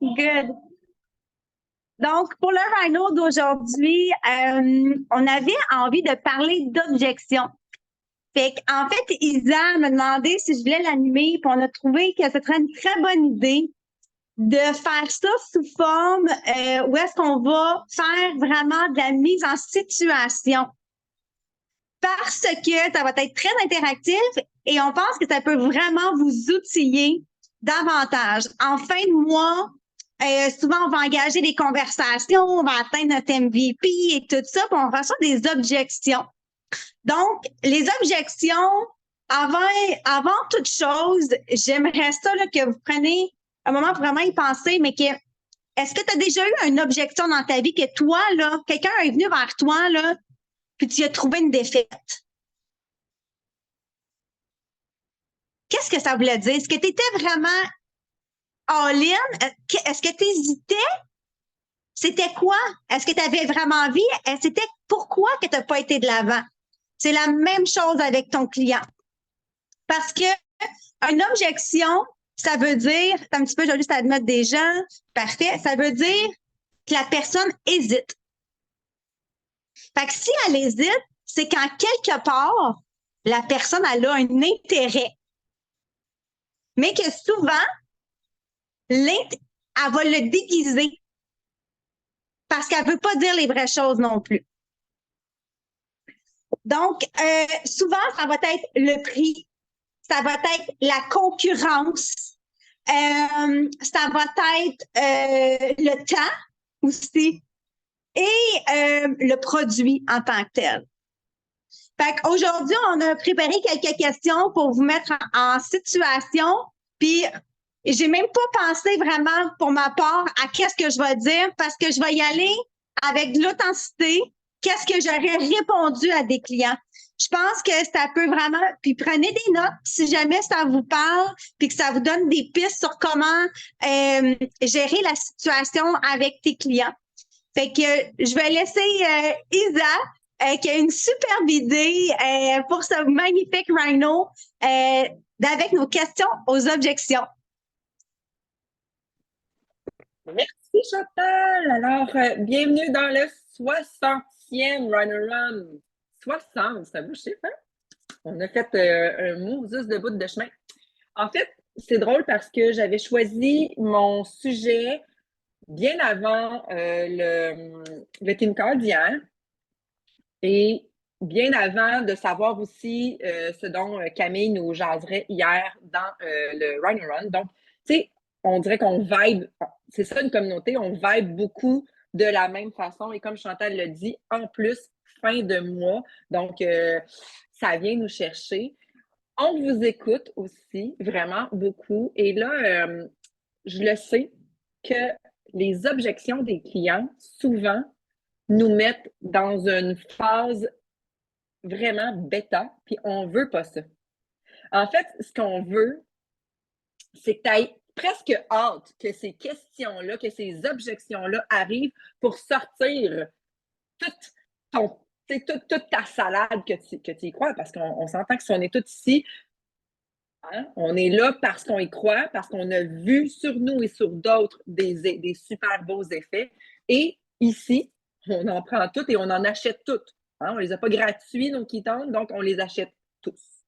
Good. Donc, pour le Rhino d'aujourd'hui, on avait envie de parler d'objection. Fait qu'en fait, Isa m'a demandé si je voulais l'animer, puis on a trouvé que ce serait une très bonne idée de faire ça sous forme où est-ce qu'on va faire vraiment de la mise en situation. Parce que ça va être très interactif et on pense que ça peut vraiment vous outiller davantage. En fin de mois, souvent, on va engager des conversations, on va atteindre notre MVP et tout ça, puis on reçoit des objections. Donc, les objections, avant toute chose, j'aimerais ça là, que vous preniez un moment pour vraiment y penser, mais que est-ce que tu as déjà eu une objection dans ta vie que toi, là, quelqu'un est venu vers toi, là, puis tu as trouvé une défaite? Qu'est-ce que ça voulait dire? Est-ce que tu étais vraiment all-in? Est-ce que tu hésitais? C'était quoi? Est-ce que tu avais vraiment envie? C'était pourquoi que tu n'as pas été de l'avant? C'est la même chose avec ton client. Parce que une objection, ça veut dire, un petit peu, je vais juste admettre des gens, parfait, ça veut dire que la personne hésite. Fait que si elle hésite, c'est qu'en quelque part, la personne, elle a un intérêt. Mais que souvent, elle va le déguiser parce qu'elle ne veut pas dire les vraies choses non plus. Donc, souvent, ça va être le prix, ça va être la concurrence, ça va être le temps aussi et le produit en tant que tel. Fait qu'aujourd'hui, on a préparé quelques questions pour vous mettre en situation. Puis, j'ai même pas pensé vraiment pour ma part à qu'est-ce que je vais dire parce que je vais y aller avec de l'authenticité. Qu'est-ce que j'aurais répondu à des clients? Je pense que ça peut vraiment. Puis prenez des notes si jamais ça vous parle, puis que ça vous donne des pistes sur comment gérer la situation avec tes clients. Fait que je vais laisser Isa qui a une superbe idée pour ce magnifique Rhino avec nos questions aux objections. Merci Chantal. Alors, bienvenue dans le 60e Run Run. 60, c'est un beau chiffre, hein? On a fait un Moses de bout de chemin. En fait, c'est drôle parce que j'avais choisi mon sujet bien avant le Team Call d'hier et bien avant de savoir aussi ce dont Camille nous jaserait hier dans le Run Run. Donc, tu sais, on dirait qu'on vibe, c'est ça une communauté, on vibe beaucoup de la même façon. Et comme Chantal l'a dit, en plus, fin de mois, donc ça vient nous chercher. On vous écoute aussi vraiment beaucoup. Et là, je le sais que les objections des clients, souvent, nous mettent dans une phase vraiment bêta, puis on veut pas ça. En fait, ce qu'on veut, c'est que tu aies presque hâte que ces questions-là, que ces objections-là arrivent pour sortir toute, toute ta salade que tu y crois, parce qu'on s'entend que si on est tous ici, hein, on est là parce qu'on y croit, parce qu'on a vu sur nous et sur d'autres des super beaux effets. Et ici, on en prend toutes et on en achète toutes. Hein, on ne les a pas gratuits, nos quittants, donc on les achète tous.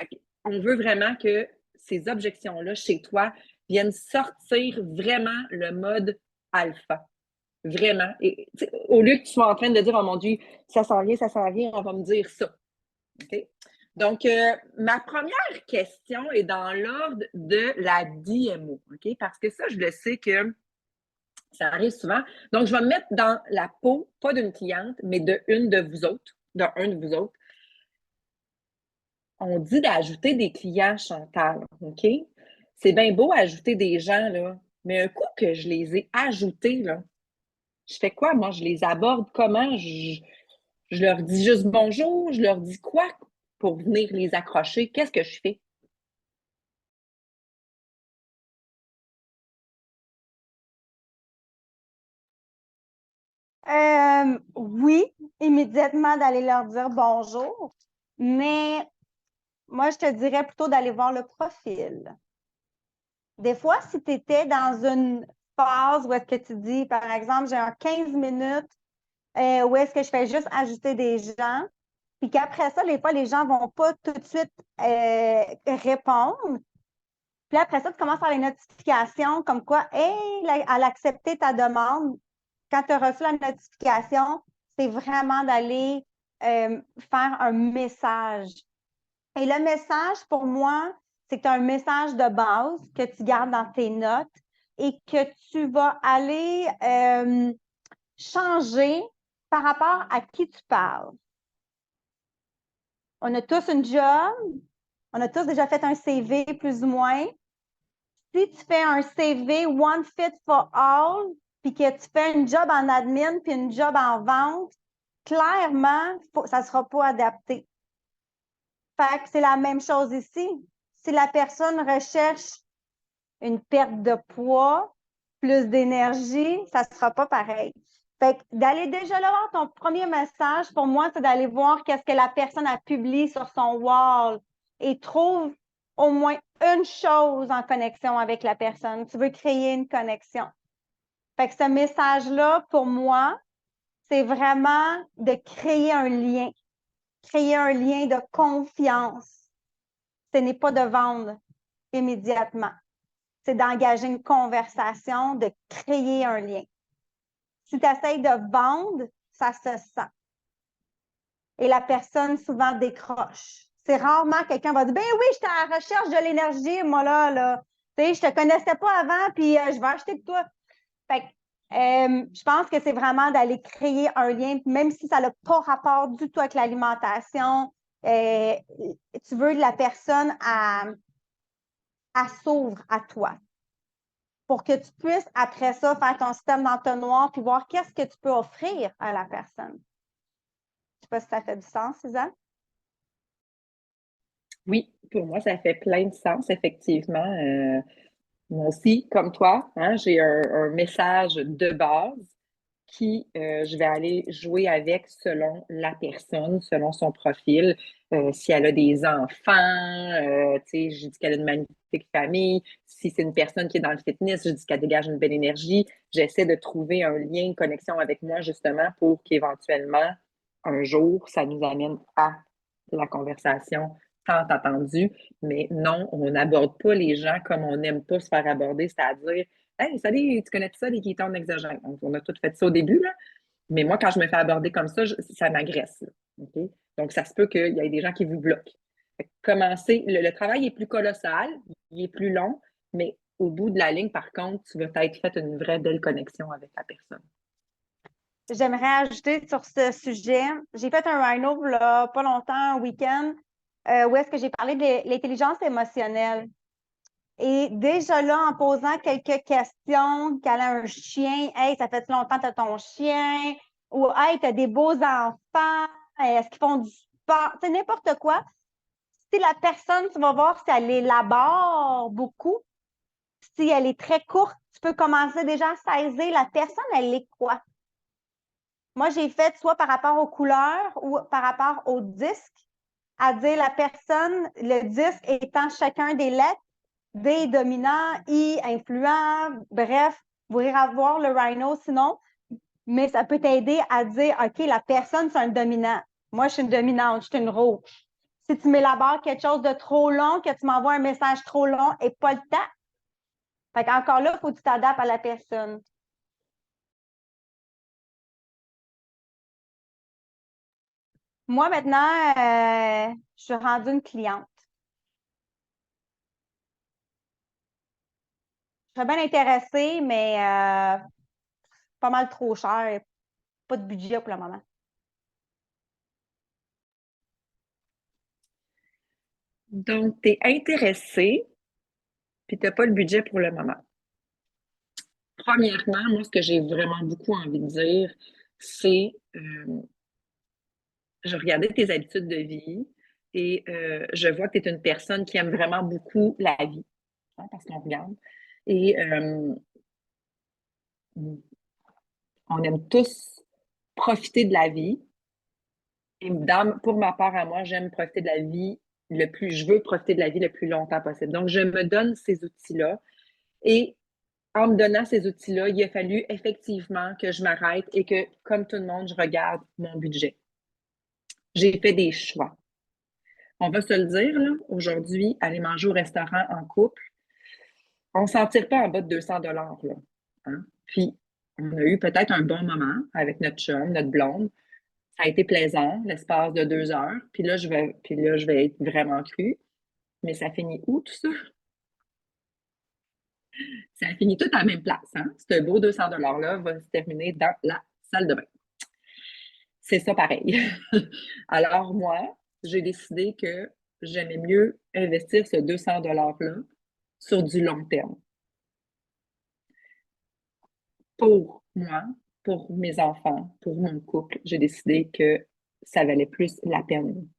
Okay. On veut vraiment que ces objections-là chez toi viennent sortir vraiment le mode alpha. Vraiment. Et, au lieu que tu sois en train de dire, oh mon Dieu, ça s'en vient, on va me dire ça. OK? Donc, ma première question est dans l'ordre de la DMO. OK? Parce que ça, je le sais que ça arrive souvent. Donc, je vais me mettre dans la peau, pas d'une cliente, mais d'une de vous autres, d'un de vous autres. On dit d'ajouter des clients, Chantal, OK? C'est bien beau ajouter des gens, là, mais un coup que je les ai ajoutés, là, je fais quoi? Moi, je les aborde comment? Je leur dis juste bonjour, je leur dis quoi pour venir les accrocher? Qu'est-ce que je fais? Oui, immédiatement d'aller leur dire bonjour, mais moi, je te dirais plutôt d'aller voir le profil. Des fois, si tu étais dans une phase où est-ce que tu dis, par exemple, j'ai un 15 minutes où est-ce que je fais juste ajouter des gens, puis qu'après ça, des fois, les gens vont pas tout de suite répondre. Puis après ça, tu commences à avoir les notifications comme quoi, hey, elle a accepté ta demande. Quand tu as reçu la notification, c'est vraiment d'aller faire un message. Et le message, pour moi, c'est que tu as un message de base que tu gardes dans tes notes et que tu vas aller changer par rapport à qui tu parles. On a tous une job, on a tous déjà fait un CV plus ou moins. Si tu fais un CV one fit for all, puis que tu fais une job en admin puis une job en vente, clairement, ça ne sera pas adapté. Fait que c'est la même chose ici. Si la personne recherche une perte de poids, plus d'énergie, ça ne sera pas pareil. Fait que d'aller déjà là voir ton premier message, pour moi, c'est d'aller voir qu'est-ce que la personne a publié sur son wall et trouve au moins une chose en connexion avec la personne. Tu veux créer une connexion. Fait que ce message-là, pour moi, c'est vraiment de créer un lien de confiance. Ce n'est pas de vendre immédiatement. C'est d'engager une conversation, de créer un lien. Si tu essaies de vendre, ça se sent. Et la personne souvent décroche. C'est rarement quelqu'un va dire, ben oui, j'étais à la recherche de l'énergie, moi là. Tu sais, je te connaissais pas avant, puis je vais acheter de toi. Fait que, je pense que c'est vraiment d'aller créer un lien, même si ça n'a pas rapport du tout avec l'alimentation. Tu veux la personne à s'ouvre à toi pour que tu puisses, après ça, faire ton système d'entonnoir puis voir qu'est-ce que tu peux offrir à la personne. Je ne sais pas si ça fait du sens, Suzanne. Oui, pour moi, ça fait plein de sens, effectivement. Moi aussi, comme toi, hein, j'ai un message de base qui je vais aller jouer avec selon la personne, selon son profil. Si elle a des enfants, tu sais, je dis qu'elle a une magnifique famille. Si c'est une personne qui est dans le fitness, je dis qu'elle dégage une belle énergie. J'essaie de trouver un lien, une connexion avec moi, justement, pour qu'éventuellement, un jour, ça nous amène à la conversation tant attendue. Mais non, on n'aborde pas les gens comme on n'aime pas se faire aborder, c'est-à-dire hey, salut, tu connais ça, les kétones exogènes? Donc, on a tout fait ça au début, là. Mais moi, quand je me fais aborder comme ça m'agresse. Là. Okay? Donc, ça se peut qu'il y ait des gens qui vous bloquent. Commencer, le travail est plus colossal, il est plus long, mais au bout de la ligne, par contre, tu vas peut-être fait une vraie belle connexion avec la personne. J'aimerais ajouter sur ce sujet, j'ai fait un rhino là, pas longtemps, un week-end, où est-ce que j'ai parlé de l'intelligence émotionnelle. Et déjà là, en posant quelques questions, qu'elle a un chien, hey, ça fait longtemps que tu as ton chien, ou hey, tu as des beaux enfants, est-ce qu'ils font du sport, c'est n'importe quoi. Si la personne, tu vas voir si elle élabore beaucoup, si elle est très courte, tu peux commencer déjà à saisir la personne, elle est quoi? Moi, j'ai fait soit par rapport aux couleurs ou par rapport au disque, à dire la personne, le disque étant chacun des lettres, D dominant, I influent, bref, vous irez voir le rhino sinon, mais ça peut t'aider à dire, OK, la personne, c'est un dominant. Moi, je suis une dominante, je suis une rouge. Si tu m'élabores quelque chose de trop long, que tu m'envoies un message trop long et pas le temps, fait qu'encore là, il faut que tu t'adaptes à la personne. Moi, maintenant, je suis rendue une cliente. Je serais bien intéressée, mais pas mal trop cher. Pas de budget pour le moment. Donc, tu es intéressé, puis tu n'as pas le budget pour le moment. Premièrement, moi, ce que j'ai vraiment beaucoup envie de dire, c'est je regardais tes habitudes de vie et je vois que tu es une personne qui aime vraiment beaucoup la vie, hein, parce qu'on regarde. Et on aime tous profiter de la vie. Et pour ma part à moi, j'aime profiter de la vie je veux profiter de la vie le plus longtemps possible. Donc, je me donne ces outils-là. Et en me donnant ces outils-là, il a fallu effectivement que je m'arrête et que, comme tout le monde, je regarde mon budget. J'ai fait des choix. On va se le dire, là, aujourd'hui, aller manger au restaurant en couple, on ne s'en tire pas en bas de 200 là. Hein? Puis, on a eu peut-être un bon moment avec notre chum, notre blonde. Ça a été plaisant, l'espace de 2 heures. Puis là, je vais être vraiment crue. Mais ça finit où, tout ça? Ça finit tout à la même place. Hein? Ce beau 200 $-là va se terminer dans la salle de bain. C'est ça pareil. Alors, moi, j'ai décidé que j'aimais mieux investir ce 200 $-là sur du long terme. Pour moi, pour mes enfants, pour mon couple, j'ai décidé que ça valait plus la peine.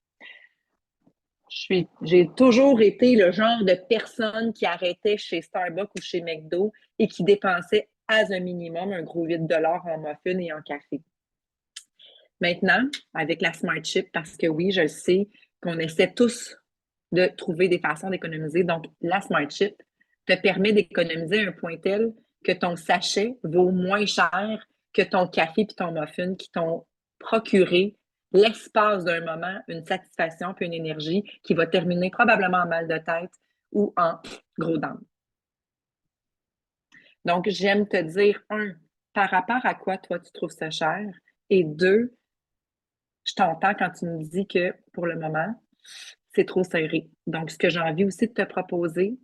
J'ai toujours été le genre de personne qui arrêtait chez Starbucks ou chez McDo et qui dépensait as un minimum un gros 8 $ en muffins et en café. Maintenant, avec la Smart Chip, parce que oui, je sais qu'on essaie tous de trouver des façons d'économiser. Donc, la Smart Chip te permet d'économiser un point tel que ton sachet vaut moins cher que ton café et ton muffin qui t'ont procuré l'espace d'un moment, une satisfaction puis une énergie qui va terminer probablement en mal de tête ou en gros dents. Donc, j'aime te dire, par rapport à quoi toi tu trouves ça cher, et deux, je t'entends quand tu me dis que pour le moment, c'est trop serré. Donc, ce que j'ai envie aussi de te proposer,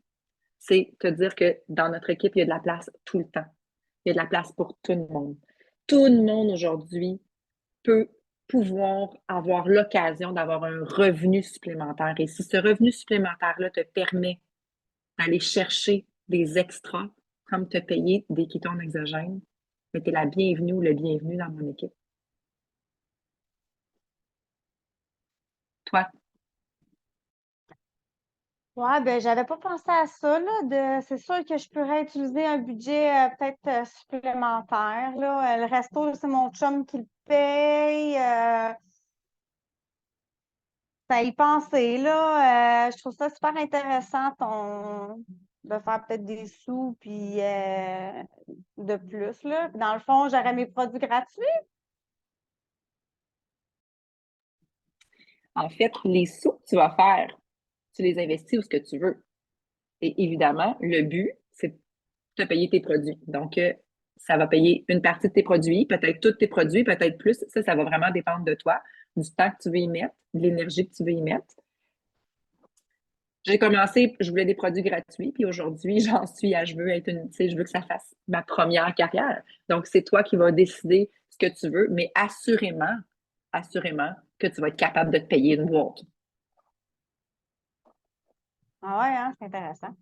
c'est te dire que dans notre équipe, il y a de la place tout le temps. Il y a de la place pour tout le monde. Tout le monde aujourd'hui peut pouvoir avoir l'occasion d'avoir un revenu supplémentaire. Et si ce revenu supplémentaire-là te permet d'aller chercher des extras, comme te payer des ketones exogènes, mais tu es la bienvenue ou le bienvenu dans mon équipe. Toi, Ouais, ben j'avais pas pensé à ça, là. C'est sûr que je pourrais utiliser un budget peut-être supplémentaire, là. Le resto, c'est mon chum qui le paye. Ça y penser, là. Je trouve ça super intéressant de faire peut-être des sous puis de plus, là. Dans le fond, j'aurais mes produits gratuits. en fait, les sous que tu vas faire, tu les investis où ce que tu veux. Et évidemment, le but, c'est de te payer tes produits. Donc, ça va payer une partie de tes produits, peut-être tous tes produits, peut-être plus. Ça va vraiment dépendre de toi, du temps que tu veux y mettre, de l'énergie que tu veux y mettre. J'ai commencé, je voulais des produits gratuits, puis aujourd'hui, j'en suis à, je veux que ça fasse ma première carrière. Donc, c'est toi qui vas décider ce que tu veux, mais assurément que tu vas être capable de te payer une boîte. Ah ouais, hein, c'est intéressant.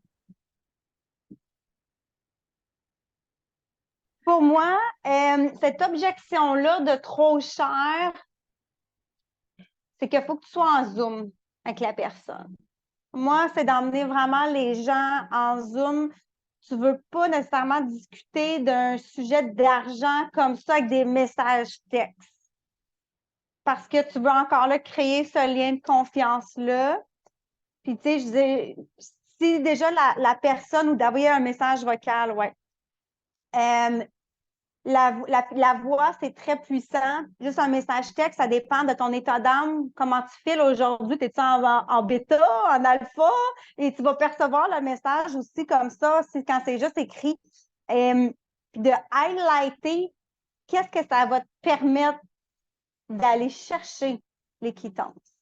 Pour moi, cette objection-là de trop cher, c'est qu'il faut que tu sois en Zoom avec la personne. Moi, c'est d'emmener vraiment les gens en Zoom. Tu ne veux pas nécessairement discuter d'un sujet d'argent comme ça avec des messages textes. Parce que tu veux encore là créer ce lien de confiance-là. Puis, tu sais, je disais, si déjà la personne ou d'envoyer un message vocal, ouais. La voix, c'est très puissant. Juste un message texte, ça dépend de ton état d'âme, comment tu files aujourd'hui. Es-tu en bêta, en alpha? Et tu vas percevoir le message aussi comme ça, quand c'est juste écrit. Puis de highlighter, qu'est-ce que ça va te permettre d'aller chercher les quittances.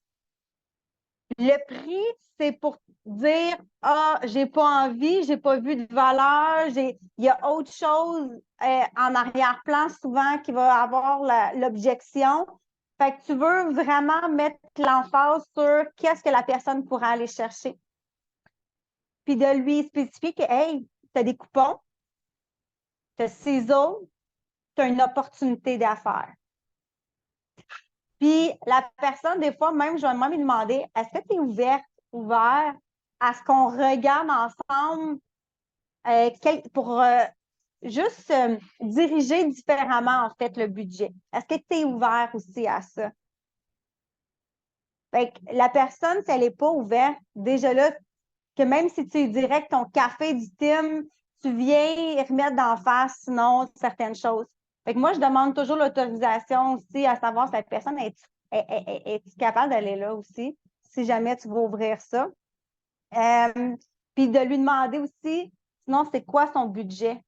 Le prix, c'est pour dire, ah, j'ai pas envie, j'ai pas vu de valeur, il y a autre chose en arrière-plan souvent qui va avoir l'objection. Fait que tu veux vraiment mettre l'emphase sur qu'est-ce que la personne pourra aller chercher. Puis de lui spécifier que, hey, tu as des coupons, tu as ciseaux, tu as une opportunité d'affaires. Puis la personne, des fois, même, je vais même lui demander, est-ce que tu es ouvert à ce qu'on regarde ensemble pour juste diriger différemment, en fait, le budget? Est-ce que tu es ouvert aussi à ça? Fait que la personne, si elle n'est pas ouverte, déjà là, que même si tu dirais que ton café du team, tu viens remettre d'en face, sinon, certaines choses. Fait que moi, je demande toujours l'autorisation aussi à savoir si la personne est capable d'aller là aussi, si jamais tu veux ouvrir ça. Puis de lui demander aussi, sinon, c'est quoi son budget?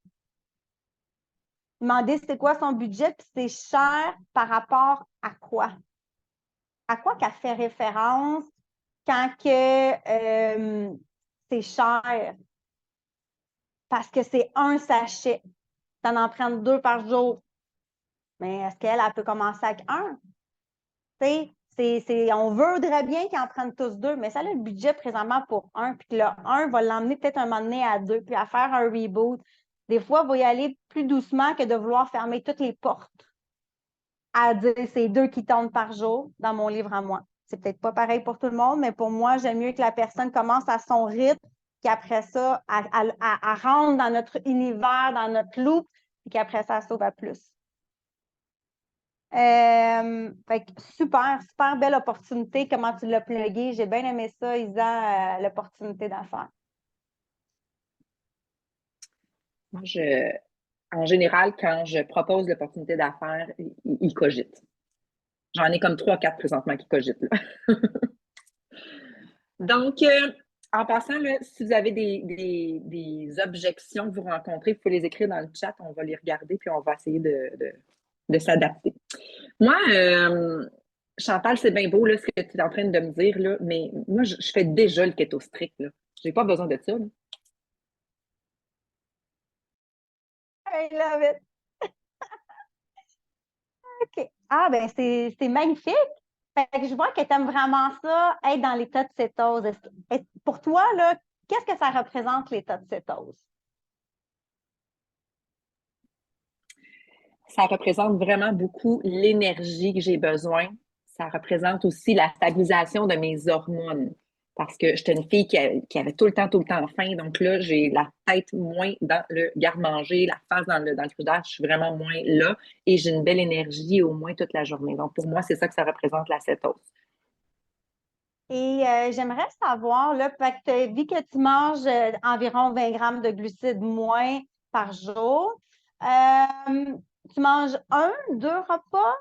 Demander c'est quoi son budget, puis c'est cher par rapport à quoi? À quoi qu'elle fait référence quand que c'est cher? Parce que c'est un sachet. Tu en prends 2 par jour. Mais est-ce qu'elle peut commencer avec un? Tu sais, on voudrait bien qu'ils en prennent tous 2, mais ça a le budget présentement pour un, puis que le un va l'emmener peut-être un moment donné à 2, puis à faire un reboot. Des fois, il va y aller plus doucement que de vouloir fermer toutes les portes. À dire c'est 2 qui tombent par jour dans mon livre à moi. C'est peut-être pas pareil pour tout le monde, mais pour moi, j'aime mieux que la personne commence à son rythme, qu'après ça, à rentre dans notre univers, dans notre loup, et qu'après ça, elle sauve à plus. Fait que super, super belle opportunité. Comment tu l'as plugué? J'ai bien aimé ça, Isa, l'opportunité d'affaires. Moi, en général, quand je propose l'opportunité d'affaires, ils cogitent. J'en ai comme 3-4 présentement qui cogitent. Là. Donc, en passant, là, si vous avez des objections que vous rencontrez, vous pouvez les écrire dans le chat, on va les regarder, puis on va essayer de s'adapter. Moi, Chantal, c'est bien beau là, ce que tu es en train de me dire, là, mais moi, je fais déjà le keto strict. Je n'ai pas besoin de ça. Là. I love it. OK. Ah, ben c'est magnifique. Fait que je vois que tu aimes vraiment ça, être dans l'état de cétose. Pour toi, là, qu'est-ce que ça représente, l'état de cétose? Ça représente vraiment beaucoup l'énergie que j'ai besoin. Ça représente aussi la stabilisation de mes hormones. Parce que j'étais une fille qui avait tout le temps faim. Donc là, j'ai la tête moins dans le garde-manger, la face dans le frigidaire. Je suis vraiment moins là. Et j'ai une belle énergie au moins toute la journée. Donc pour moi, c'est ça que ça représente la cétose. Et j'aimerais savoir, là, vu que tu manges environ 20 grammes de glucides moins par jour, tu manges 2 repas?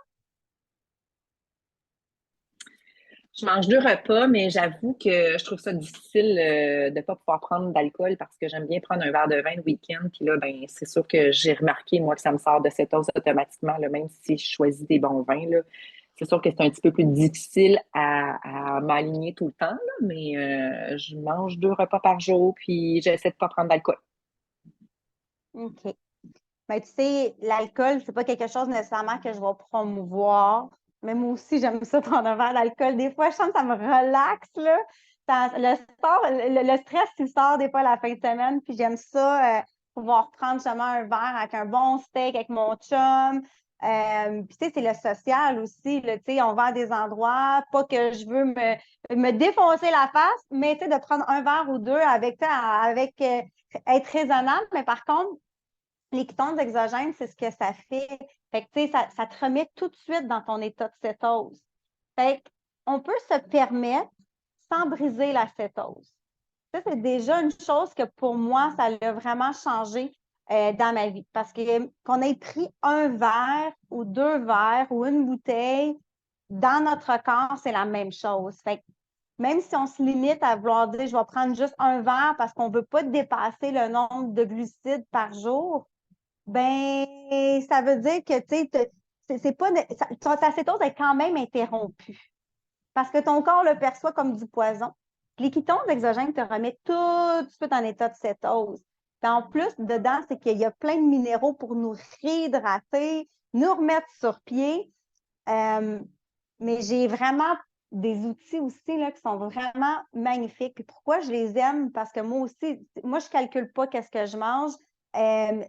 Je mange 2 repas, mais j'avoue que je trouve ça difficile de ne pas pouvoir prendre d'alcool parce que j'aime bien prendre un verre de vin le week-end. Puis là, ben, c'est sûr que j'ai remarqué, moi, que ça me sort de cétose automatiquement, là, même si je choisis des bons vins. Là. C'est sûr que c'est un petit peu plus difficile à m'aligner tout le temps, là, mais je mange 2 repas par jour, puis j'essaie de ne pas prendre d'alcool. OK. Mais tu sais, l'alcool, c'est pas quelque chose nécessairement que je vais promouvoir. Mais moi aussi, j'aime ça prendre un verre d'alcool. Des fois, je sens que ça me relaxe, là. Le stress, il sort des fois à la fin de semaine. Puis j'aime ça, pouvoir prendre justement un verre avec un bon steak, avec mon chum. Puis tu sais, c'est le social aussi, là, tu sais, on va à des endroits, pas que je veux me défoncer la face, mais tu sais, de prendre un verre ou 2 avec, être raisonnable. Mais par contre, les ketones exogènes, c'est ce que ça fait. Fait que, tu sais, ça te remet tout de suite dans ton état de cétose. Fait qu'on peut se permettre sans briser la cétose. Ça, c'est déjà une chose que pour moi, ça l'a vraiment changé dans ma vie. Parce que qu'on ait pris un verre ou 2 verres ou une bouteille, dans notre corps, c'est la même chose. Fait que même si on se limite à vouloir dire je vais prendre juste un verre parce qu'on ne veut pas dépasser le nombre de glucides par jour, ben, ça veut dire que, tu sais, c'est pas, ta cétose est quand même interrompue parce que ton corps le perçoit comme du poison. Les ketones exogènes te remettent tout de suite en état de cétose. Puis en plus, dedans, c'est qu'il y a plein de minéraux pour nous réhydrater, nous remettre sur pied. Mais j'ai vraiment des outils aussi là, qui sont vraiment magnifiques. Puis pourquoi je les aime? Parce que moi aussi, moi, je ne calcule pas qu'est-ce que je mange.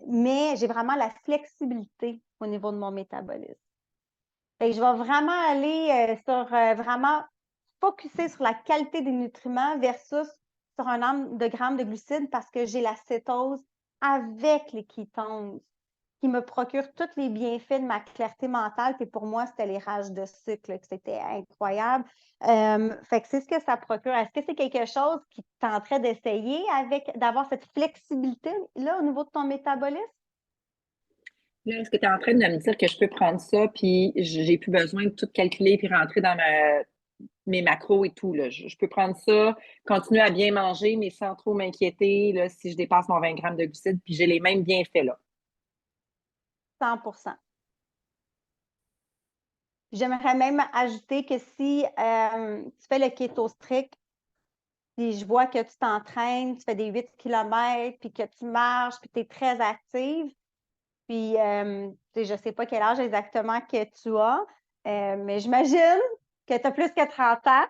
Mais j'ai vraiment la flexibilité au niveau de mon métabolisme. Fait que je vais vraiment aller sur vraiment focusser sur la qualité des nutriments versus sur un nombre de grammes de glucides parce que j'ai la cétose avec les ketones. qui me procure tous les bienfaits de ma clarté mentale. Puis pour moi, c'était les rages de sucre, là, que c'était incroyable. Fait que c'est ce que ça procure. Est-ce que c'est quelque chose qui tenterait d'essayer d'avoir cette flexibilité-là au niveau de ton métabolisme? Là, est-ce que tu es en train de me dire que je peux prendre ça, puis j'ai plus besoin de tout calculer, puis rentrer dans mes macros et tout, là. Je peux prendre ça, continuer à bien manger, mais sans trop m'inquiéter là, si je dépasse mon 20 grammes de glucides, puis j'ai les mêmes bienfaits là. 100%. J'aimerais même ajouter que si tu fais le keto strict, puis je vois que tu t'entraînes, tu fais des 8 km, puis que tu marches, puis tu es très active, puis je ne sais pas quel âge exactement que tu as, mais j'imagine que tu as plus que 30 ans.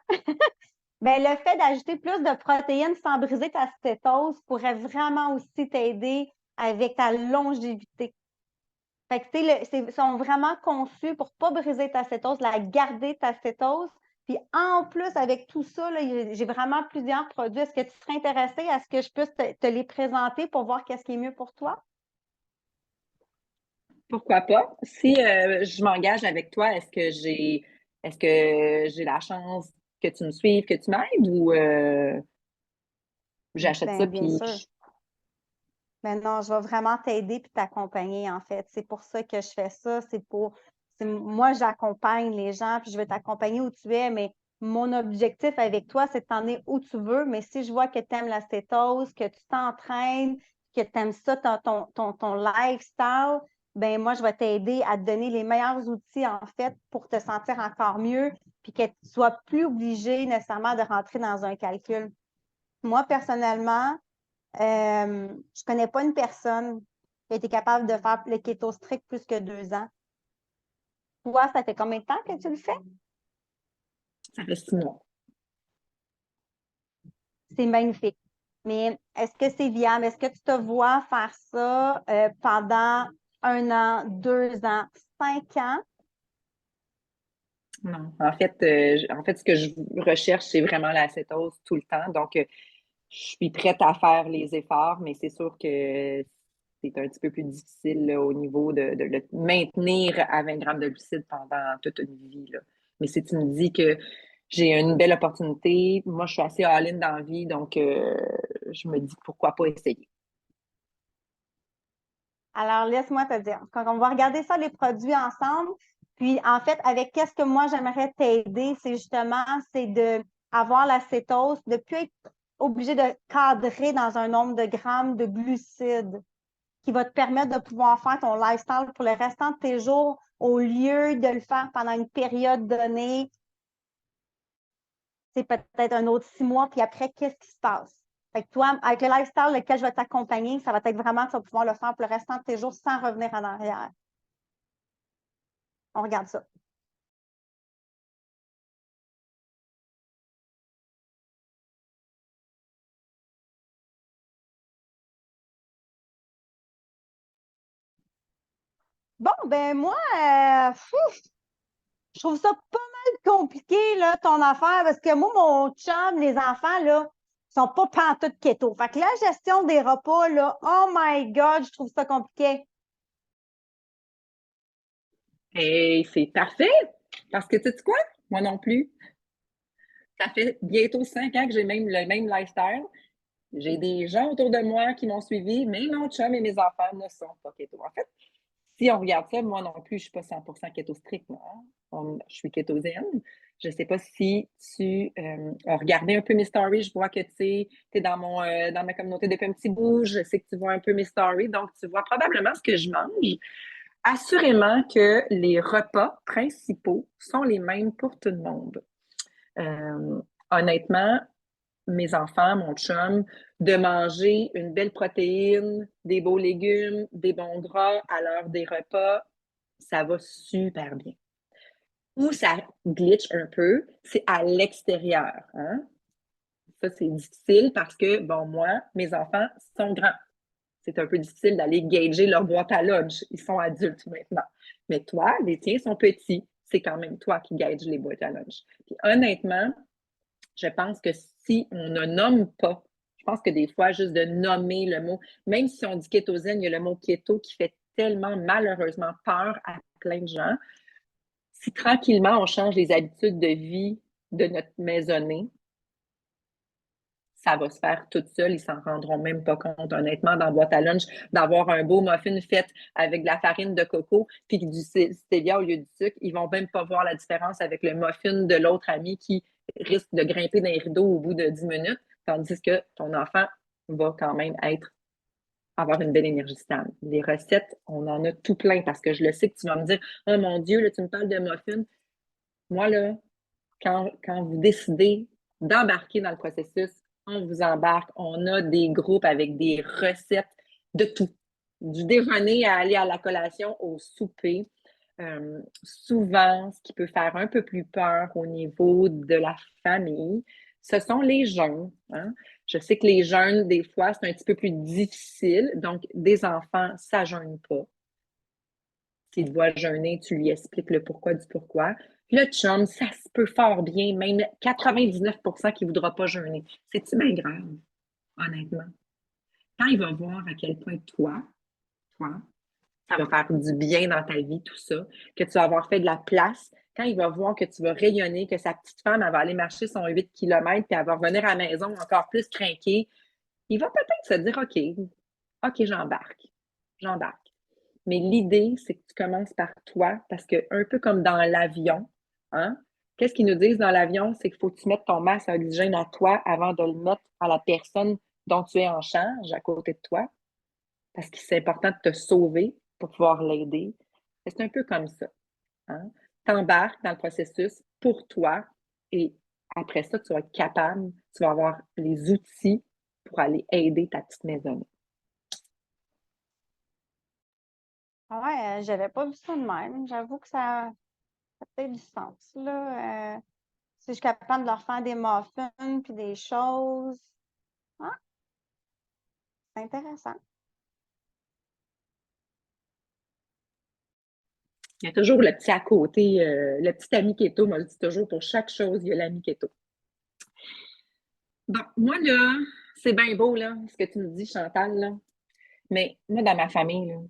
Bien, le fait d'ajouter plus de protéines sans briser ta cétose pourrait vraiment aussi t'aider avec ta longévité. Fait que, tu sais, ils sont vraiment conçus pour ne pas briser ta cétose, la garder ta cétose. Puis en plus, avec tout ça, là, j'ai vraiment plusieurs produits. Est-ce que tu serais intéressé à ce que je puisse te les présenter pour voir qu'est-ce qui est mieux pour toi? Pourquoi pas? Si je m'engage avec toi, est-ce que j'ai la chance que tu me suives, que tu m'aides ou j'achète ça Bien puis sûr. Mais non, je vais vraiment t'aider puis t'accompagner, en fait. C'est pour ça que je fais ça. Moi, j'accompagne les gens puis je vais t'accompagner où tu es, mais mon objectif avec toi, c'est de t'emmener où tu veux. Mais si je vois que tu aimes la cétose, que tu t'entraînes, que tu aimes ça, ton lifestyle, ben moi, je vais t'aider à te donner les meilleurs outils, en fait, pour te sentir encore mieux puis que tu sois plus obligé nécessairement de rentrer dans un calcul. Moi, personnellement, je connais pas une personne qui a été capable de faire le keto strict plus que 2 ans. Toi, ça fait combien de temps que tu le fais? ça fait 6 mois. C'est magnifique. Mais est-ce que c'est viable? Est-ce que tu te vois faire ça pendant 1 an, 2 ans, 5 ans? Non. En fait, ce que je recherche, c'est vraiment la cétose tout le temps. Donc, je suis prête à faire les efforts, mais c'est sûr que c'est un petit peu plus difficile là, au niveau de le maintenir à 20 grammes de glucides pendant toute une vie, là. Mais si tu me dis que j'ai une belle opportunité, moi, je suis assez all-in dans la vie, donc je me dis pourquoi pas essayer. Alors, laisse-moi te dire. Quand on va regarder ça, les produits ensemble, puis en fait, avec qu'est-ce que moi j'aimerais t'aider, c'est de avoir la cétose, de ne plus être obligé de cadrer dans un nombre de grammes de glucides qui va te permettre de pouvoir faire ton lifestyle pour le restant de tes jours au lieu de le faire pendant une période donnée. C'est peut-être un autre 6 mois, puis après, qu'est-ce qui se passe? Fait que toi, avec le lifestyle lequel je vais t'accompagner, ça va être vraiment que tu vas pouvoir le faire pour le restant de tes jours sans revenir en arrière. On regarde ça. Bon, ben moi, je trouve ça pas mal compliqué, là, ton affaire, parce que moi, mon chum, les enfants, là, sont pas pantoute keto. Fait que la gestion des repas, là, oh my God, je trouve ça compliqué. Et c'est parfait! Parce que tu sais quoi? Moi non plus. Ça fait bientôt 5 ans que j'ai même le même lifestyle. J'ai des gens autour de moi qui m'ont suivi, mais mon chum et mes enfants ne sont pas keto. En fait, si on regarde ça, moi non plus, je ne suis pas 100% keto strict. Moi, hein. Je suis kétosienne. Je ne sais pas si tu as regardé un peu mes stories. Je vois que tu es dans ma communauté depuis un petit bout. Je sais que tu vois un peu mes stories. Donc, tu vois probablement ce que je mange. Assurément que les repas principaux sont les mêmes pour tout le monde. Honnêtement, mes enfants, mon chum, de manger une belle protéine, des beaux légumes, des bons gras à l'heure des repas, ça va super bien. Où ça glitch un peu, c'est à l'extérieur. Hein? Ça, c'est difficile parce que, bon, moi, mes enfants sont grands. C'est un peu difficile d'aller gager leur boîte à lunch. Ils sont adultes maintenant. Mais toi, les tiens sont petits. C'est quand même toi qui gages les boîtes à lunch. Puis honnêtement, je pense que si on ne nomme pas, je pense que des fois, juste de nommer le mot, même si on dit kétosène, il y a le mot keto qui fait tellement malheureusement peur à plein de gens. Si tranquillement on change les habitudes de vie de notre maisonnée, ça va se faire tout seul, ils s'en rendront même pas compte, honnêtement, dans la boîte à lunch, d'avoir un beau muffin fait avec de la farine de coco puis du stevia au lieu du sucre, ils vont même pas voir la différence avec le muffin de l'autre ami qui risque de grimper dans les rideaux au bout de 10 minutes, tandis que ton enfant va quand même avoir une belle énergie stable. Les recettes, on en a tout plein parce que je le sais que tu vas me dire, oh mon Dieu, là, tu me parles de muffins. Moi, là, quand vous décidez d'embarquer dans le processus, on vous embarque. On a des groupes avec des recettes de tout. Du déjeuner à aller à la collation, au souper. Souvent, ce qui peut faire un peu plus peur au niveau de la famille, ce sont les jeûnes. Hein? Je sais que les jeûnes, des fois, c'est un petit peu plus difficile. Donc, des enfants, ça ne jeûne pas. S'il doit jeûner, tu lui expliques le pourquoi du pourquoi. Le chum, ça se peut fort bien, même 99% qu'il ne voudra pas jeûner. C'est-tu bien grave, honnêtement? Quand il va voir à quel point toi, ça va faire du bien dans ta vie, tout ça, que tu vas avoir fait de la place, quand il va voir que tu vas rayonner, que sa petite femme, elle va aller marcher son 8 km, puis elle va revenir à la maison encore plus crinquée, il va peut-être se dire, OK, j'embarque. Mais l'idée, c'est que tu commences par toi, parce que un peu comme dans l'avion, hein, qu'est-ce qu'ils nous disent dans l'avion? C'est qu'il faut que tu mettes ton masque à oxygène à toi avant de le mettre à la personne dont tu es en charge à côté de toi, parce que c'est important de te sauver pour pouvoir l'aider. C'est un peu comme ça. Hein? T'embarques dans le processus pour toi et après ça, tu vas être capable, tu vas avoir les outils pour aller aider ta petite maison. Ouais, j'avais pas vu ça de même. J'avoue que ça a peut-être du sens, là. Si je suis capable de leur faire des muffins puis des choses. Ah, c'est intéressant. Il y a toujours le petit à côté, le petit ami keto, moi je dis toujours, pour chaque chose, il y a l'ami keto. Bon, moi, là, c'est bien beau, là, ce que tu nous dis, Chantal, là. Mais moi, dans ma famille, là,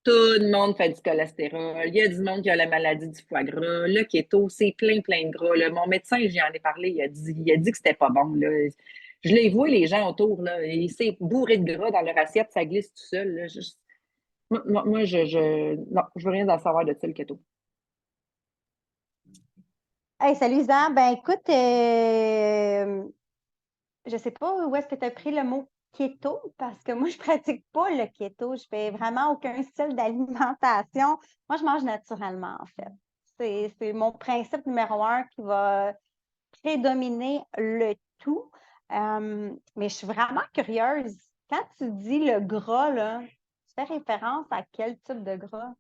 tout le monde fait du cholestérol. Il y a du monde qui a la maladie du foie gras. Le keto, c'est plein, plein de gras. Là. Mon médecin, j'en ai parlé, il a dit que c'était pas bon. Là. Je les vois, les gens autour, là, et c'est bourré de gras dans leur assiette, ça glisse tout seul. Là. Non, je veux rien en savoir de ça, le keto. Hey, salut Isa. Ben écoute, je sais pas où est-ce que tu as pris le mot keto parce que moi, je pratique pas le keto. Je fais vraiment aucun style d'alimentation. Moi, je mange naturellement, en fait. C'est mon principe numéro un qui va prédominer le tout. Mais je suis vraiment curieuse. Quand tu dis le gras, là, tu fais référence à quel type de gras?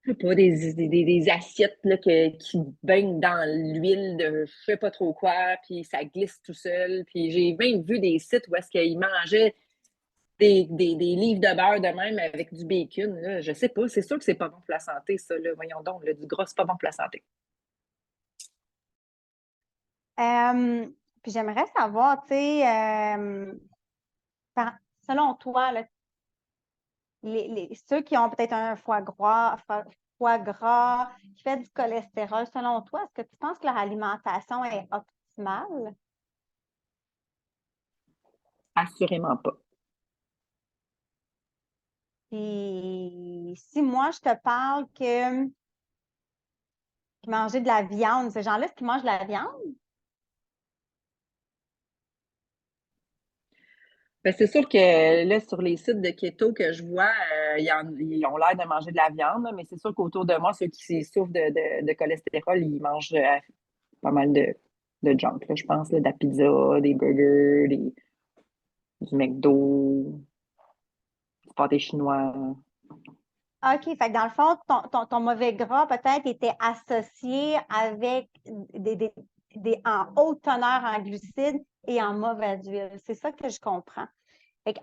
Je sais pas, des assiettes là, qui baignent dans l'huile de je sais pas trop quoi, puis ça glisse tout seul. Puis j'ai même vu des sites où est-ce qu'ils mangeaient des livres de beurre de même avec du bacon. Là. Je sais pas, c'est sûr que c'est pas bon pour la santé, ça. Là. Voyons donc, là, du gras, c'est pas bon pour la santé. Euh, Puis j'aimerais savoir, tu sais, selon toi, là, ceux qui ont peut-être un foie gras, qui fait du cholestérol, selon toi, est-ce que tu penses que leur alimentation est optimale? Assurément pas. Puis si moi, je te parle que manger de la viande, ces gens-là, est-ce qu'ils mangent de la viande? Ben, c'est sûr que là, sur les sites de keto que je vois, ils ont l'air de manger de la viande, là, mais c'est sûr qu'autour de moi, ceux qui souffrent de cholestérol, ils mangent pas mal de junk, là, je pense, là, de la pizza, des burgers, du McDo, du pâté chinois. OK, fait que dans le fond, ton mauvais gras peut-être était associé avec en haute teneur en glucides et en mauvaise huile. C'est ça que je comprends.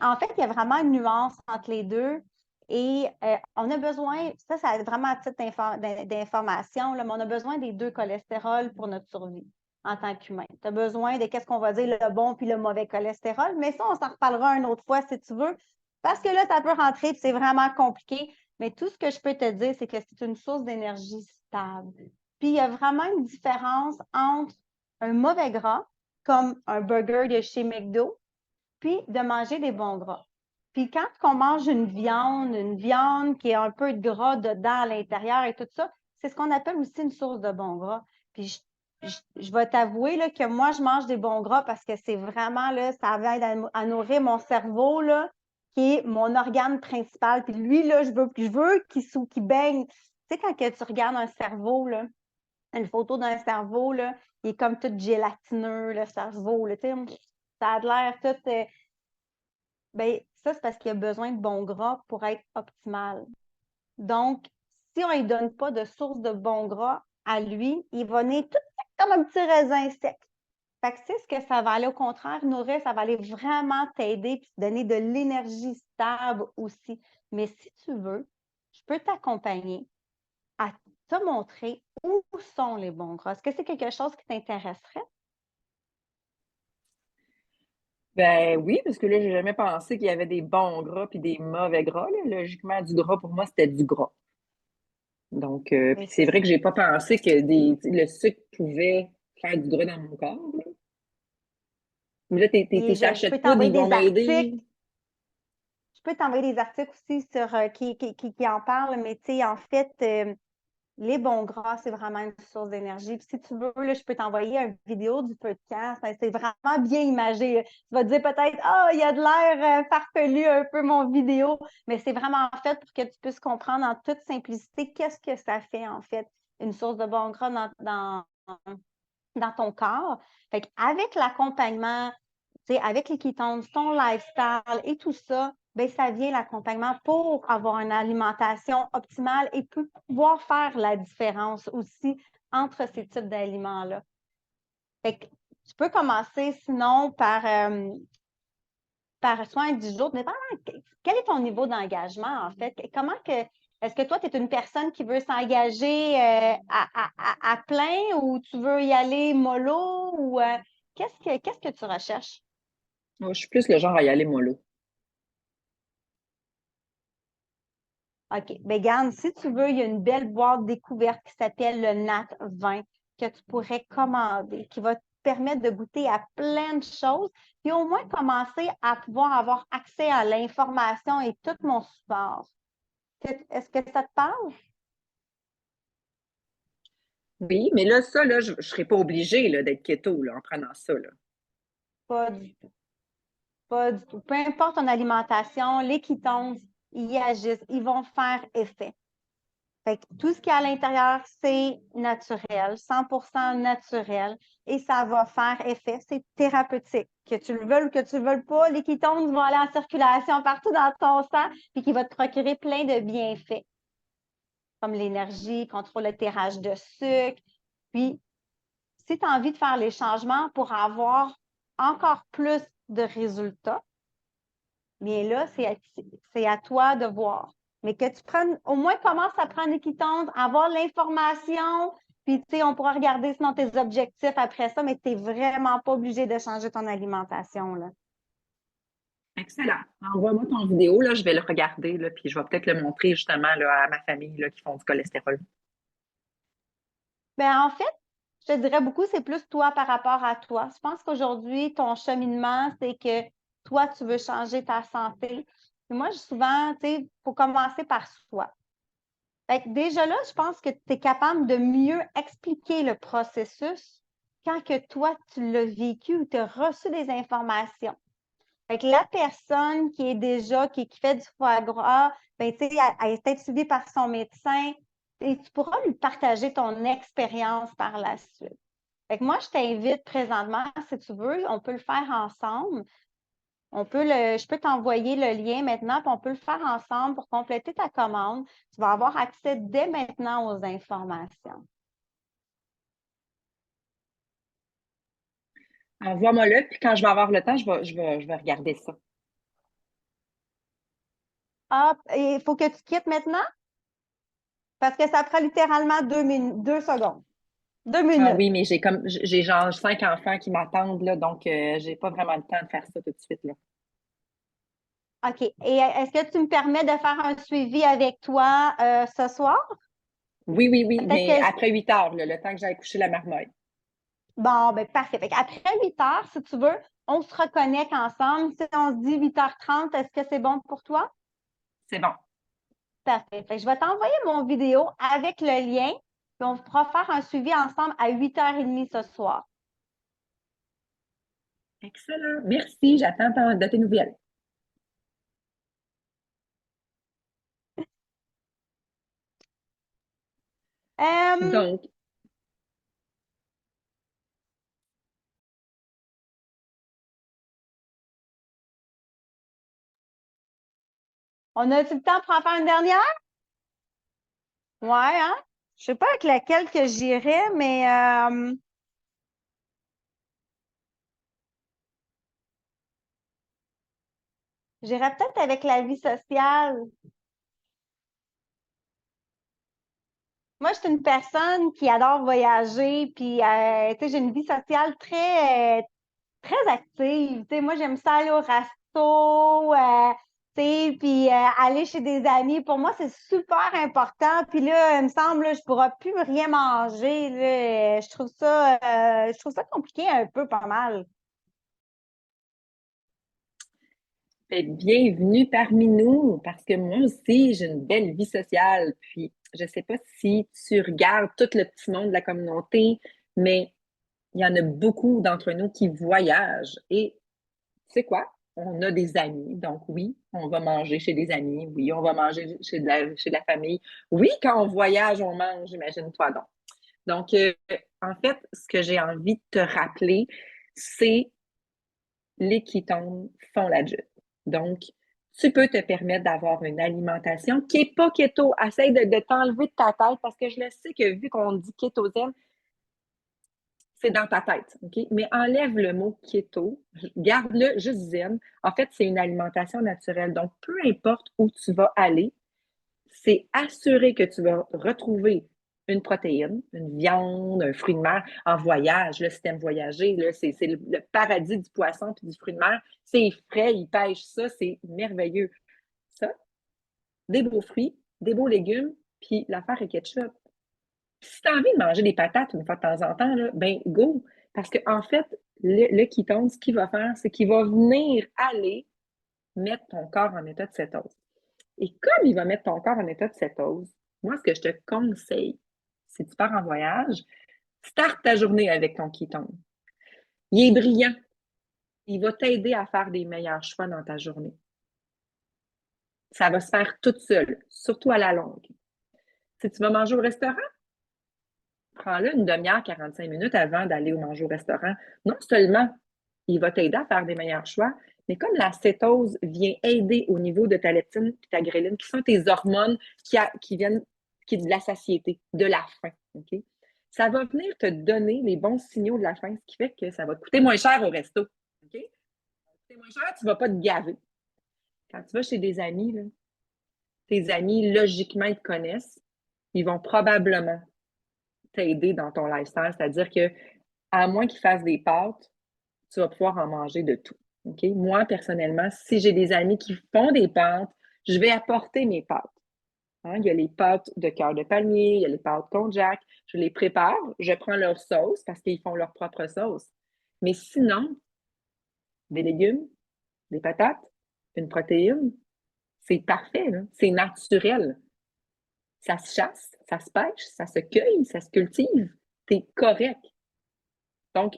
En fait, il y a vraiment une nuance entre les deux et on a besoin, ça vraiment à titre d'information, là, mais on a besoin des deux cholestérols pour notre survie. en tant qu'humain. Tu as besoin de qu'est-ce qu'on va dire, le bon puis le mauvais cholestérol, mais ça, on s'en reparlera une autre fois si tu veux, parce que là, ça peut rentrer puis c'est vraiment compliqué. Mais tout ce que je peux te dire, c'est que c'est une source d'énergie stable. Puis il y a vraiment une différence entre un mauvais gras, comme un burger de chez McDo, puis de manger des bons gras. Puis quand on mange une viande qui a un peu de gras dedans à l'intérieur et tout ça, c'est ce qu'on appelle aussi une source de bons gras. Puis je vais t'avouer là, que moi, je mange des bons gras parce que c'est vraiment, là, ça aide à nourrir mon cerveau, là, qui est mon organe principal. Puis lui, là, je veux qu'il baigne. Tu sais, quand que tu regardes un cerveau, là, une photo d'un cerveau, là, il est comme tout gélatineux, le cerveau, là, tu sais, ça a l'air tout... ben, ça, c'est parce qu'il a besoin de bons gras pour être optimal. Donc, si on ne lui donne pas de source de bons gras à lui, il va naître tout sec comme un petit raisin sec. Fait que c'est ce que ça va aller au contraire nourrir, ça va aller vraiment t'aider et te donner de l'énergie stable aussi. Mais si tu veux, je peux t'accompagner à te montrer où sont les bons gras. Est-ce que c'est quelque chose qui t'intéresserait? Ben oui, parce que là, j'ai jamais pensé qu'il y avait des bons gras puis des mauvais gras, là. Logiquement, du gras, pour moi, c'était du gras. Donc, puis Mais c'est c'est vrai ça. que j'ai pas pensé que le sucre pouvait faire du gras dans mon corps, là. Mais là, Et tes je sachets de peux poudre, t'envoyer ils vont des articles. m'aider. Je peux t'envoyer des articles aussi sur qui en parlent, mais tu sais, en fait, les bons gras, c'est vraiment une source d'énergie. Puis si tu veux, là, je peux t'envoyer une vidéo du podcast. C'est vraiment bien imagé. Tu vas te dire peut-être, ah, il y a de l'air farfelu un peu mon vidéo, mais c'est vraiment fait pour que tu puisses comprendre en toute simplicité qu'est-ce que ça fait, en fait, une source de bons gras dans ton corps. Fait avec l'accompagnement, tu sais, avec les ketones, ton lifestyle et tout ça, ben ça vient l'accompagnement pour avoir une alimentation optimale et pouvoir faire la différence aussi entre ces types d'aliments-là. Fait que tu peux commencer sinon par soit un 10 jours, dépendamment, quel est ton niveau d'engagement en fait? Comment que est-ce que toi, tu es une personne qui veut s'engager à plein ou tu veux y aller mollo ou qu'est-ce que tu recherches? Moi, je suis plus le genre à y aller mollo. OK. Bien, garde, si tu veux, il y a une belle boîte découverte qui s'appelle le Nat 20 que tu pourrais commander, qui va te permettre de goûter à plein de choses, puis au moins commencer à pouvoir avoir accès à l'information et tout mon support. Est-ce que ça te parle? Oui, mais là, ça, là, je serais pas obligée là, d'être keto là, en prenant ça, là. Pas du tout. Pas du tout. Peu importe ton alimentation, les ketones, ils y agissent, ils vont faire effet. Fait que tout ce qui est à l'intérieur, c'est naturel, 100% naturel, et ça va faire effet. C'est thérapeutique. Que tu le veuilles ou que tu le veuilles pas, les ketones vont aller en circulation partout dans ton sang, puis qui va te procurer plein de bienfaits, comme l'énergie, contrôle le tirage de sucre. Puis, si tu as envie de faire les changements pour avoir encore plus de résultats, bien là, c'est à toi de voir. Mais que tu prennes, au moins commence à prendre l'équitante, avoir l'information, puis tu sais, on pourra regarder sinon tes objectifs après ça, mais tu n'es vraiment pas obligé de changer ton alimentation, là. Excellent. Envoie-moi ton vidéo, là, je vais le regarder, là, puis je vais peut-être le montrer justement là, à ma famille là, qui font du cholestérol. Bien, en fait, je te dirais beaucoup, c'est plus toi par rapport à toi. Je pense qu'aujourd'hui, ton cheminement, c'est que toi, tu veux changer ta santé. Puis moi, souvent, tu sais, il faut commencer par soi. Fait que déjà là, je pense que tu es capable de mieux expliquer le processus quand que toi, tu l'as vécu ou tu as reçu des informations. Fait que la personne qui est déjà, qui fait du foie gras, ben, tu sais, elle est peut-être suivie par son médecin et tu pourras lui partager ton expérience par la suite. Fait que moi, je t'invite présentement, si tu veux, on peut le faire ensemble. Je peux t'envoyer le lien maintenant, puis on peut le faire ensemble pour compléter ta commande. Tu vas avoir accès dès maintenant aux informations. Envoie-moi-le, puis quand je vais avoir le temps, je vais regarder ça. Ah, il faut que tu quittes maintenant parce que ça prend littéralement 2 secondes. 2 Ah minutes. oui, mais j'ai genre 5 enfants qui m'attendent, là, donc j'ai pas vraiment le temps de faire ça tout de suite, là. OK. Et est-ce que tu me permets de faire un suivi avec toi ce soir? Oui, oui, oui, Peut-être mais que après 8 heures, là, le temps que j'aille coucher la marmotte. Bon, ben parfait. Fait après 8 heures, si tu veux, on se reconnecte ensemble. Si on se dit 8h30, est-ce que c'est bon pour toi? C'est bon. Parfait. Fait que je vais t'envoyer mon vidéo avec le lien, puis on pourra faire un suivi ensemble à 8h30 ce soir. Excellent. Merci. J'attends de tes nouvelles. Euh, Donc, on a-tu le temps pour en faire une dernière? Ouais, hein? Je sais pas avec laquelle que j'irais, mais j'irais peut-être avec la vie sociale. Moi, je suis une personne qui adore voyager, puis tu sais, j'ai une vie sociale très active. Tu sais, moi, j'aime ça aller au resto, tu sais, puis aller chez des amis. Pour moi, c'est super important. Puis là, il me semble, là, je ne pourrai plus rien manger. Là. Je trouve ça compliqué un peu, pas mal. bienvenue parmi nous, parce que moi aussi, j'ai une belle vie sociale. Puis, je sais pas si tu regardes tout le petit monde de la communauté, mais il y en a beaucoup d'entre nous qui voyagent. Et tu sais quoi? On a des amis. Donc, oui, on va manger chez des amis. Oui, on va manger chez de la famille. Oui, quand on voyage, on mange, imagine-toi donc. Donc, en fait, ce que j'ai envie de te rappeler, c'est les ketones font la job. Donc, tu peux te permettre d'avoir une alimentation qui n'est pas keto. Essaye de t'enlever de ta tête parce que je le sais que vu qu'on dit kétosène, c'est dans ta tête, OK? Mais enlève le mot keto, garde-le juste zen. En fait, c'est une alimentation naturelle. Donc, peu importe où tu vas aller, c'est assuré que tu vas retrouver une protéine, une viande, un fruit de mer en voyage. Là, si tu aimes voyager, c'est le paradis du poisson et du fruit de mer. C'est frais, ils pêchent ça, c'est merveilleux. Ça, des beaux fruits, des beaux légumes, puis l'affaire est ketchup. Si tu as envie de manger des patates une fois de temps en temps, là, ben go! Parce qu'en fait, le ketone, ce qu'il va faire, c'est qu'il va venir aller mettre ton corps en état de cétose. Et comme il va mettre ton corps en état de cétose, moi, ce que je te conseille, si tu pars en voyage, starte ta journée avec ton ketone. Il est brillant. Il va t'aider à faire des meilleurs choix dans ta journée. Ça va se faire toute seule, surtout à la longue. Si tu vas manger au restaurant, prends-le une demi-heure, 45 minutes avant d'aller manger au restaurant. Non seulement il va t'aider à faire des meilleurs choix, mais comme la cétose vient aider au niveau de ta leptine et ta gréline, qui sont tes hormones qui viennent de la satiété, de la faim. OK? Ça va venir te donner les bons signaux de la faim, ce qui fait que ça va te coûter moins cher au resto. OK? Ça va te coûter moins cher, tu ne vas pas te gaver. Quand tu vas chez des amis, là, tes amis, logiquement, ils te connaissent. Ils vont probablement t'aider dans ton lifestyle, c'est-à-dire que à moins qu'ils fassent des pâtes, tu vas pouvoir en manger de tout. OK? Moi, personnellement, si j'ai des amis qui font des pâtes, je vais apporter mes pâtes. Hein? Il y a les pâtes de cœur de palmier, il y a les pâtes konjac. Je les prépare, je prends leur sauce parce qu'ils font leur propre sauce. Mais sinon, des légumes, des patates, une protéine, c'est parfait, là. C'est naturel. Ça se chasse, ça se pêche, ça se cueille, ça se cultive. C'est correct. Donc,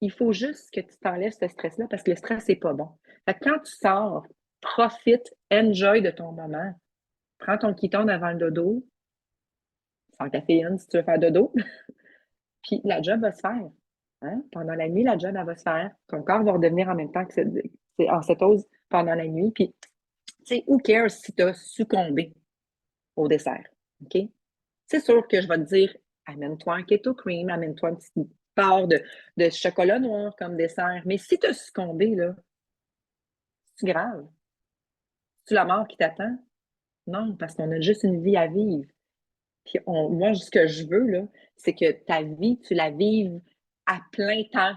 il faut juste que tu t'enlèves ce stress-là parce que le stress, c'est pas bon. Fait que quand tu sors, profite, enjoy de ton moment. Prends ton ketone avant le dodo, sans caféine si tu veux faire dodo, puis la job va se faire. Hein? Pendant la nuit, la job, elle va se faire. Ton corps va redevenir en même temps que c'est en cétose pendant la nuit. Puis, tu sais, who cares si tu as succombé au dessert? OK? C'est sûr que je vais te dire, amène-toi un keto cream, amène-toi une petite part de chocolat noir comme dessert. Mais si tu as succombé, là, c'est grave. C'est la mort qui t'attend? Non, parce qu'on a juste une vie à vivre. Puis moi, ce que je veux, là, c'est que ta vie, tu la vives à plein temps,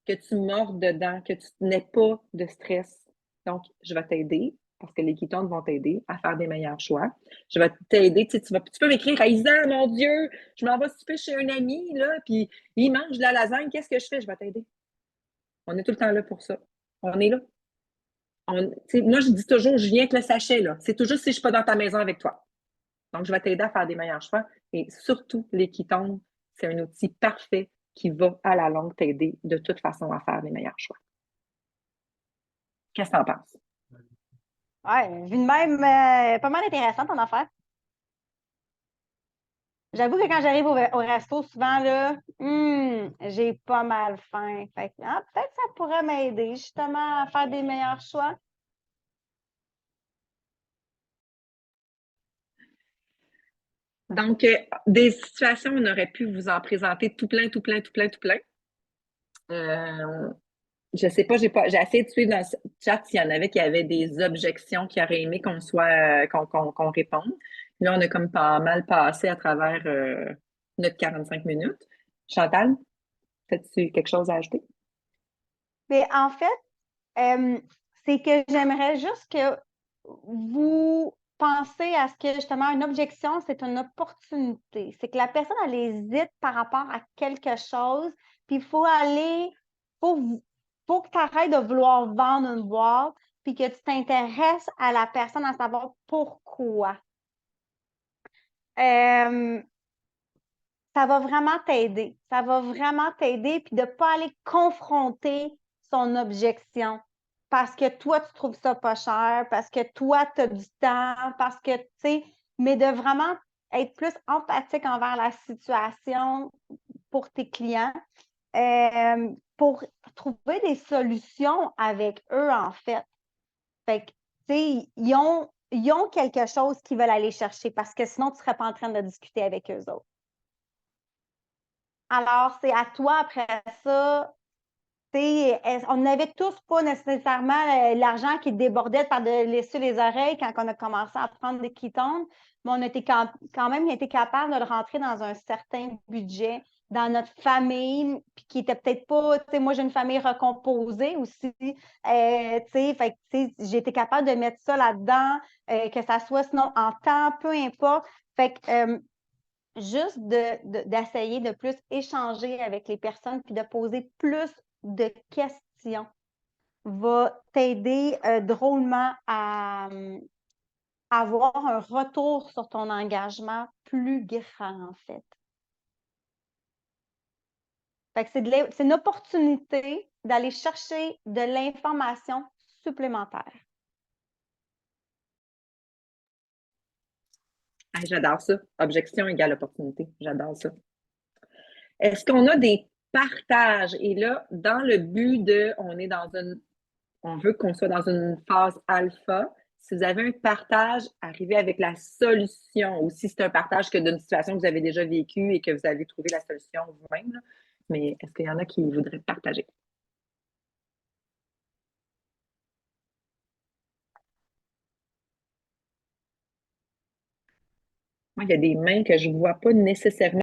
que tu mordes dedans, que tu n'aies pas de stress. Donc, je vais t'aider parce que les ketones vont t'aider à faire des meilleurs choix. Je vais t'aider, tu sais, tu peux m'écrire, Isa, mon Dieu, je m'en vais souper chez un ami, là, puis il mange de la lasagne, qu'est-ce que je fais? Je vais t'aider. On est tout le temps là pour ça. On est là. Moi, je dis toujours, je viens avec le sachet, là. C'est toujours si je ne suis pas dans ta maison avec toi. Donc, je vais t'aider à faire des meilleurs choix. Et surtout, les ketones, c'est un outil parfait qui va, à la longue, t'aider de toute façon à faire les meilleurs choix. Qu'est-ce que tu en penses? Ouais, vu de même, pas mal intéressant ton affaire. J'avoue que quand j'arrive au resto, souvent, là, j'ai pas mal faim. Fait que, peut-être que ça pourrait m'aider justement à faire des meilleurs choix. Donc, des situations, on aurait pu vous en présenter tout plein, tout plein, tout plein, tout plein. Je sais pas, j'ai essayé de suivre dans le chat s'il y en avait qui avaient des objections qui auraient aimé qu'on réponde. Là, on a comme pas mal passé à travers notre 45 minutes. Chantal, as-tu quelque chose à ajouter? Mais en fait, c'est que j'aimerais juste que vous pensez à ce que justement une objection, c'est une opportunité. C'est que la personne, elle hésite par rapport à quelque chose, puis il faut aller, faut que tu arrêtes de vouloir vendre une boîte, puis que tu t'intéresses à la personne à savoir pourquoi. Euh, Ça va vraiment t'aider. Ça va vraiment t'aider, puis de ne pas aller confronter son objection parce que toi, tu trouves ça pas cher, parce que toi, tu as du temps, parce que, tu sais, mais de vraiment être plus empathique envers la situation pour tes clients, pour trouver des solutions avec eux, en fait. Fait que, tu sais, ils ont quelque chose qu'ils veulent aller chercher parce que sinon, tu ne serais pas en train de discuter avec eux autres. Alors, c'est à toi après ça. On n'avait tous pas nécessairement l'argent qui débordait par dessus les oreilles quand on a commencé à prendre des ketones, mais on était quand même été capable de le rentrer dans un certain budget dans notre famille, puis qui était peut-être pas, tu sais, moi j'ai une famille recomposée aussi, tu sais, fait que, tu sais, j'ai été capable de mettre ça là-dedans, que ça soit sinon en temps, peu importe. Fait que, juste d'essayer de plus échanger avec les personnes puis de poser plus de questions va t'aider drôlement à avoir un retour sur ton engagement plus grand, en fait. Fait que c'est une opportunité d'aller chercher de l'information supplémentaire. Ah, j'adore ça. Objection égale opportunité. J'adore ça. Est-ce qu'on a des partages? Et là, dans le but on veut qu'on soit dans une phase alpha. Si vous avez un partage, arrivez avec la solution. Ou si c'est un partage que d'une situation que vous avez déjà vécue et que vous avez trouvé la solution vous-même. Mais est-ce qu'il y en a qui voudraient partager? Moi, il y a des mains que je ne vois pas nécessairement.